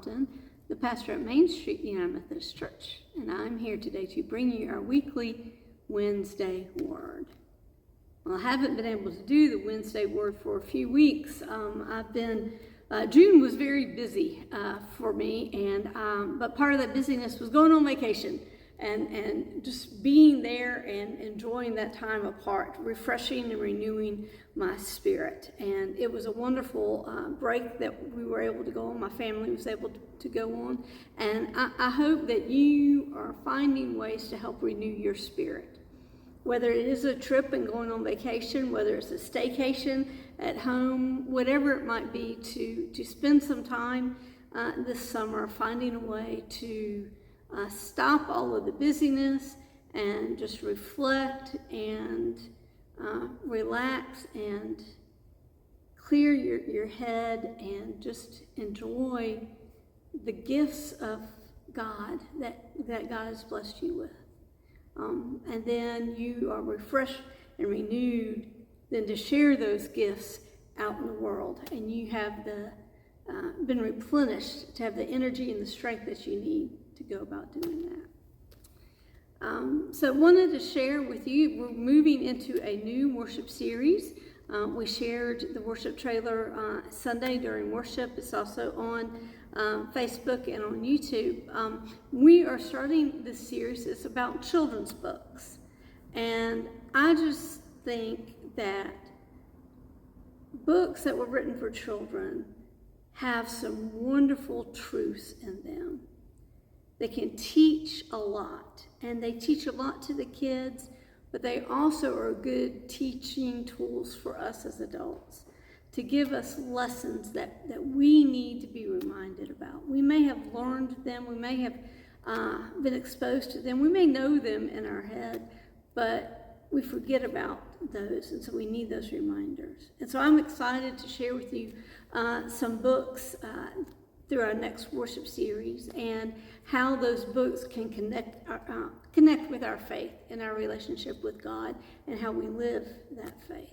Compton, the pastor at Main Street United Methodist Church, and I'm here today to bring you our weekly Wednesday Word. Well, I haven't been able to do the Wednesday Word for a few weeks. June was very busy for me, but part of that busyness was going on vacation and just being there and enjoying that time apart, refreshing and renewing my spirit. And it was a wonderful break that we were able to go on. My family was able to go on. And I hope that you are finding ways to help renew your spirit. Whether it is a trip and going on vacation, whether it's a staycation at home, whatever it might be, to spend some time this summer finding a way to stop all of the busyness and just reflect and relax and clear your head and just enjoy the gifts of God that God has blessed you with. And then you are refreshed and renewed then to share those gifts out in the world, and you have been replenished to have the energy and the strength that you need to go about doing that. So I wanted to share with you, we're moving into a new worship series. We shared the worship trailer Sunday during worship. It's also on Facebook and on YouTube. We are starting this series. It's about children's books. And I just think that books that were written for children have some wonderful truths in them. They can teach a lot, and they teach a lot to the kids, but they also are good teaching tools for us as adults to give us lessons that we need to be reminded about. We may have learned them, we may have been exposed to them, we may know them in our head, but we forget about those, and so we need those reminders. And so I'm excited to share with you some books through our next worship series, and how those books can connect with our faith and our relationship with God, and how we live that faith.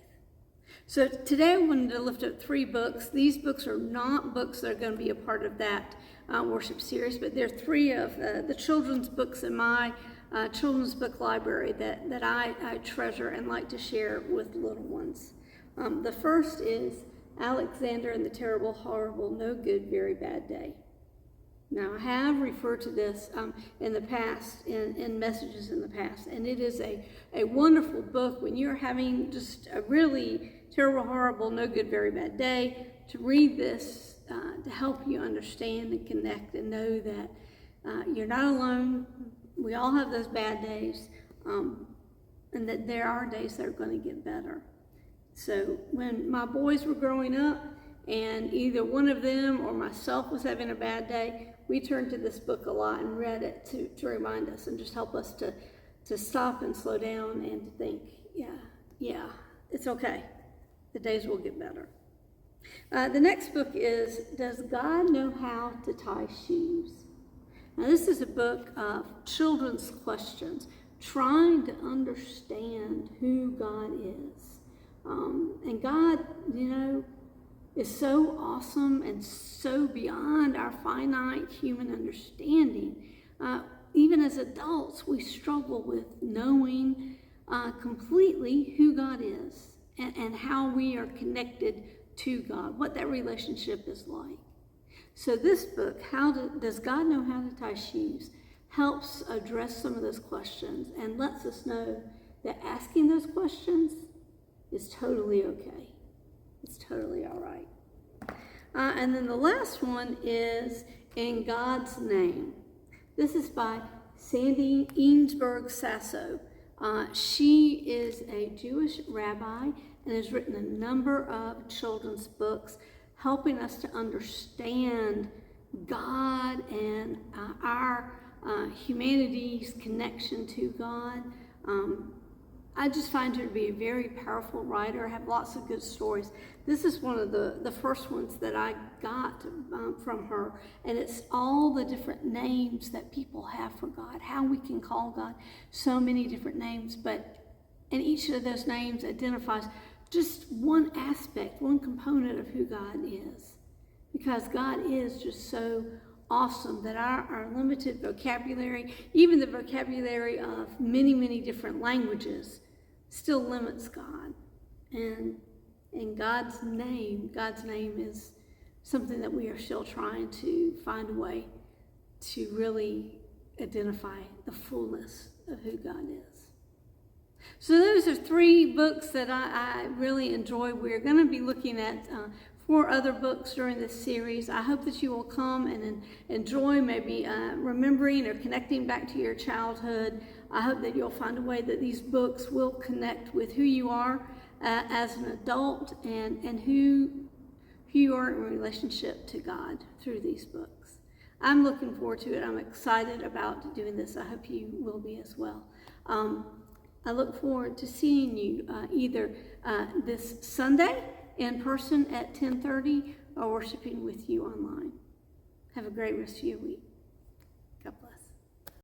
So today I wanted to lift up 3 books. These books are not books that are going to be a part of that worship series, but they're 3 of the children's books in my children's book library that I treasure and like to share with little ones. The first is Alexander and the Terrible, Horrible, No Good, Very Bad Day. Now, I have referred to this in the past, in messages in the past, and it is a wonderful book when you're having just a really terrible, horrible, no good, very bad day, to read this to help you understand and connect and know that you're not alone. We all have those bad days, and that there are days that are going to get better. So when my boys were growing up and either one of them or myself was having a bad day, we turned to this book a lot and read it to remind us and just help us to stop and slow down and to think, yeah, it's okay. The days will get better. The next book is Does God Know How to Tie Shoes? Now, this is a book of children's questions, trying to understand who God is. And God, is so awesome and so beyond our finite human understanding. Even as adults, we struggle with knowing completely who God is and how we are connected to God, what that relationship is like. So this book, Does God Know How to Tie Shoes?, helps address some of those questions and lets us know that asking those questions is totally okay. It's totally all right. And then the last one is In God's Name. This is by Sandy Eansburg Sasso. She is a Jewish rabbi and has written a number of children's books helping us to understand God and our humanity's connection to God. I just find her to be a very powerful writer, have lots of good stories. This is one of the first ones that I got from her, and it's all the different names that people have for God, how we can call God so many different names, and each of those names identifies just one aspect, one component of who God is, because God is just so awesome that our limited vocabulary, even the vocabulary of many, many different languages, still limits God. And God's name is something that we are still trying to find a way to really identify the fullness of who God is. So those are 3 books that I really enjoy. We're going to be looking at 4 other books during this series. I hope that you will come and enjoy maybe remembering or connecting back to your childhood. I hope that you'll find a way that these books will connect with who you are as an adult and who you are in relationship to God through these books. I'm looking forward to it. I'm excited about doing this. I hope you will be as well. I look forward to seeing you either this Sunday in person at 10:30 or worshiping with you online. Have a great rest of your week.